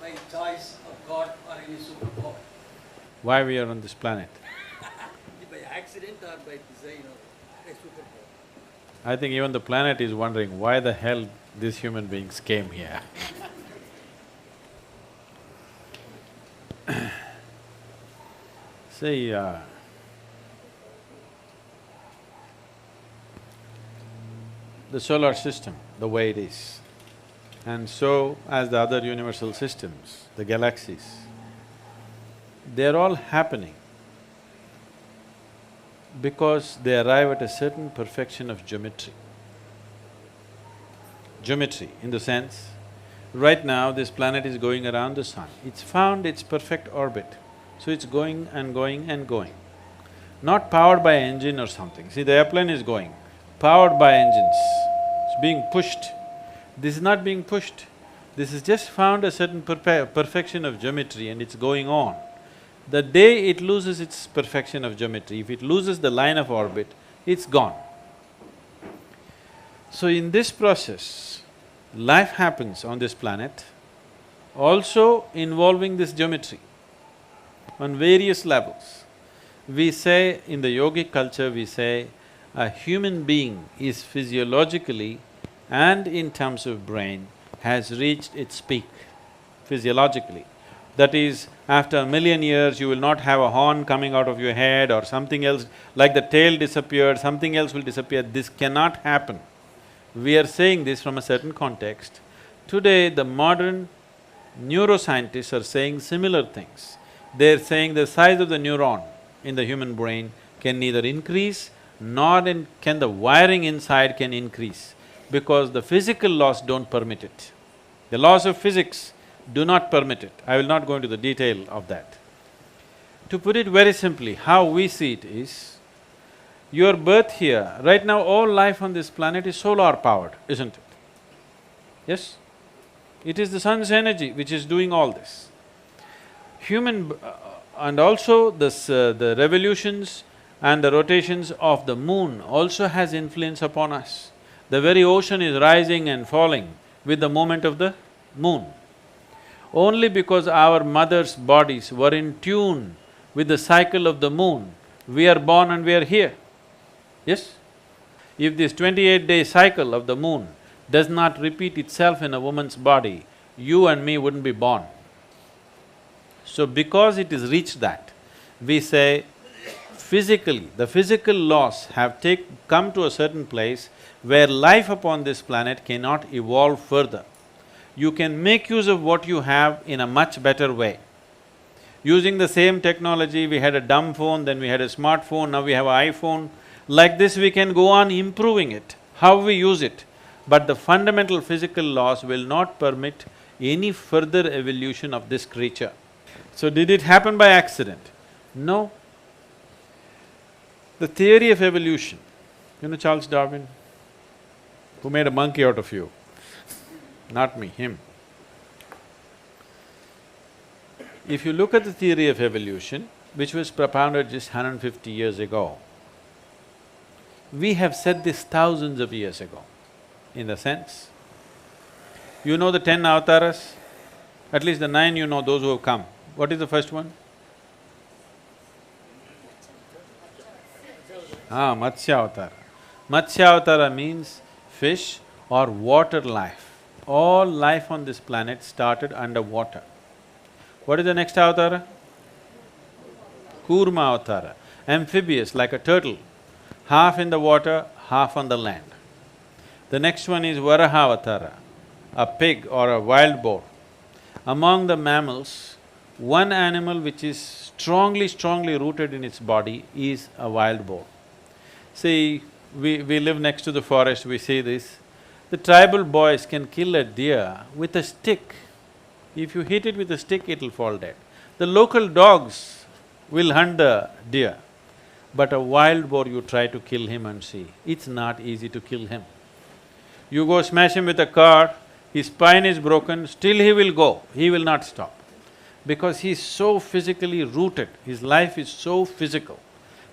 by choice of God or any superpower. Why we are on this planet? By accident or by design or by superpower. I think even the planet is wondering why the hell these human beings came here. See, the solar system, the way it is, and so as the other universal systems, the galaxies, they're all happening because they arrive at a certain perfection of geometry. Geometry in the sense, right now this planet is going around the sun, it's found its perfect orbit, so it's going and going and going. Not powered by engine or something. See, the airplane is going, powered by engines, it's being pushed. This is not being pushed, this has just found a certain perfection of geometry and it's going on. The day it loses its perfection of geometry, if it loses the line of orbit, it's gone. So in this process, life happens on this planet, also involving this geometry on various levels. We say, in the yogic culture, we say, a human being is physiologically and in terms of brain has reached its peak physiologically. That is, after 1,000,000 years, you will not have a horn coming out of your head or something else, like the tail disappeared, something else will disappear. This cannot happen. We are saying this from a certain context. Today, the modern neuroscientists are saying similar things. They're saying the size of the neuron in the human brain can neither increase nor can the wiring inside can increase, because the physical laws don't permit it. The laws of physics do not permit it. I will not go into the detail of that. To put it very simply, how we see it is, your birth here, right now all life on this planet is solar powered, isn't it? Yes? It is the sun's energy which is doing all this. And also the revolutions and the rotations of the moon also has influence upon us. The very ocean is rising and falling with the movement of the moon. Only because our mothers' bodies were in tune with the cycle of the moon, we are born and we are here. Yes? If this 28-day cycle of the moon does not repeat itself in a woman's body, you and me wouldn't be born. So because it has reached that, we say physically, the physical laws have come to a certain place where life upon this planet cannot evolve further. You can make use of what you have in a much better way. Using the same technology, we had a dumb phone, then we had a smartphone, now we have an iPhone. Like this we can go on improving it, how we use it. But the fundamental physical laws will not permit any further evolution of this creature. So did it happen by accident? No. The theory of evolution, you know Charles Darwin, who made a monkey out of you? Not me, him. If you look at the theory of evolution, which was propounded just 150 years ago, we have said this thousands of years ago, in the sense, you know the 10 avatars? At least the 9 you know, those who have come. What is the first one? Matsya Avatara. Matsya Avatara means fish or water life. All life on this planet started underwater. What is the next avatara? Kurma Avatara, amphibious like a turtle, half in the water, half on the land. The next one is Varaha Avatara, a pig or a wild boar. Among the mammals, one animal which is strongly rooted in its body is a wild boar. See, we live next to the forest, we see this. The tribal boys can kill a deer with a stick. If you hit it with a stick, it'll fall dead. The local dogs will hunt the deer, but a wild boar you try to kill him and see, it's not easy to kill him. You go smash him with a car, his spine is broken, still he will go, he will not stop. Because he's so physically rooted, his life is so physical.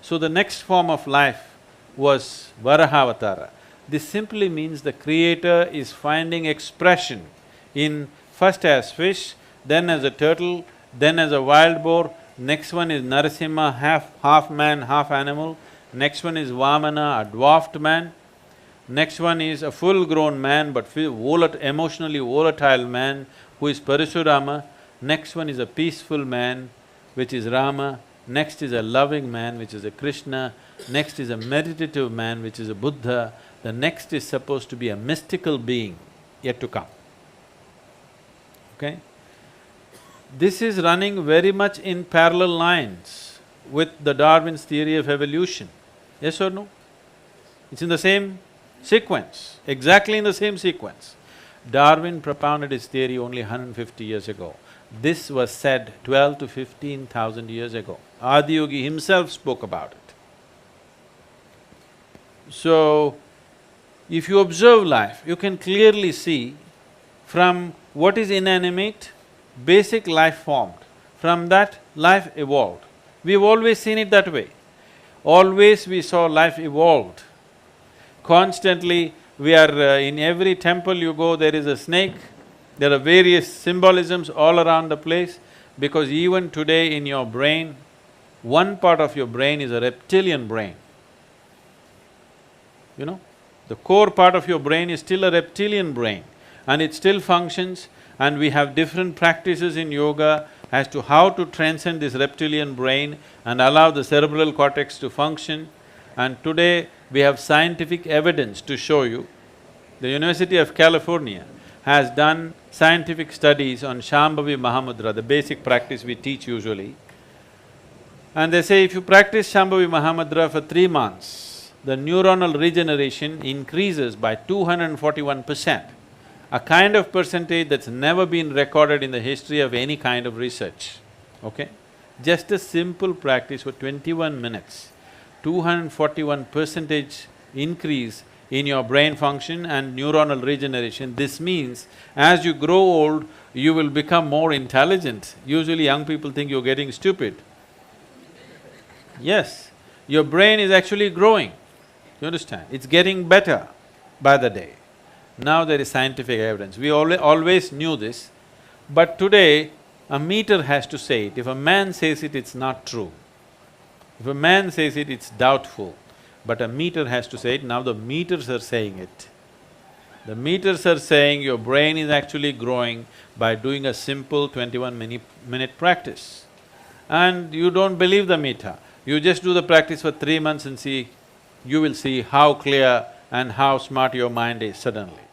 So the next form of life was Varaha. This simply means the creator is finding expression in first as fish, then as a turtle, then as a wild boar. Next one is Narasimha, half man, half animal. Next one is Vamana, a dwarfed man. Next one is a full-grown man but emotionally volatile man who is Parasurama. Next one is a peaceful man, which is Rama. Next is a loving man, which is a Krishna. Next is a meditative man, which is a Buddha. The next is supposed to be a mystical being yet to come. Okay? This is running very much in parallel lines with the Darwin's theory of evolution. Yes or no? It's in the same sequence, exactly in the same sequence. Darwin propounded his theory only 150 years ago. This was said 12 to 15,000 years ago. Adiyogi himself spoke about it. So, if you observe life, you can clearly see from what is inanimate, basic life formed. From that, life evolved. We've always seen it that way. Always we saw life evolved. Constantly, we are in every temple you go, there is a snake. There are various symbolisms all around the place, because even today in your brain, one part of your brain is a reptilian brain. You know, the core part of your brain is still a reptilian brain and it still functions, and we have different practices in yoga as to how to transcend this reptilian brain and allow the cerebral cortex to function. And today we have scientific evidence to show you. The University of California has done scientific studies on Shambhavi Mahamudra, the basic practice we teach usually. And they say if you practice Shambhavi Mahamudra for 3 months, the neuronal regeneration increases by 241%, a kind of percentage that's never been recorded in the history of any kind of research, okay? Just a simple practice for 21 minutes, 241% increase in your brain function and neuronal regeneration. This means as you grow old, you will become more intelligent. Usually young people think you're getting stupid. Yes, your brain is actually growing, you understand? It's getting better by the day. Now there is scientific evidence. We always knew this, but today a meter has to say it. If a man says it, it's not true. If a man says it, it's doubtful. But a meter has to say it. Now the meters are saying it. The meters are saying your brain is actually growing by doing a simple 21-minute practice. And you don't believe the meter. You just do the practice for 3 months and see, you will see how clear and how smart your mind is suddenly.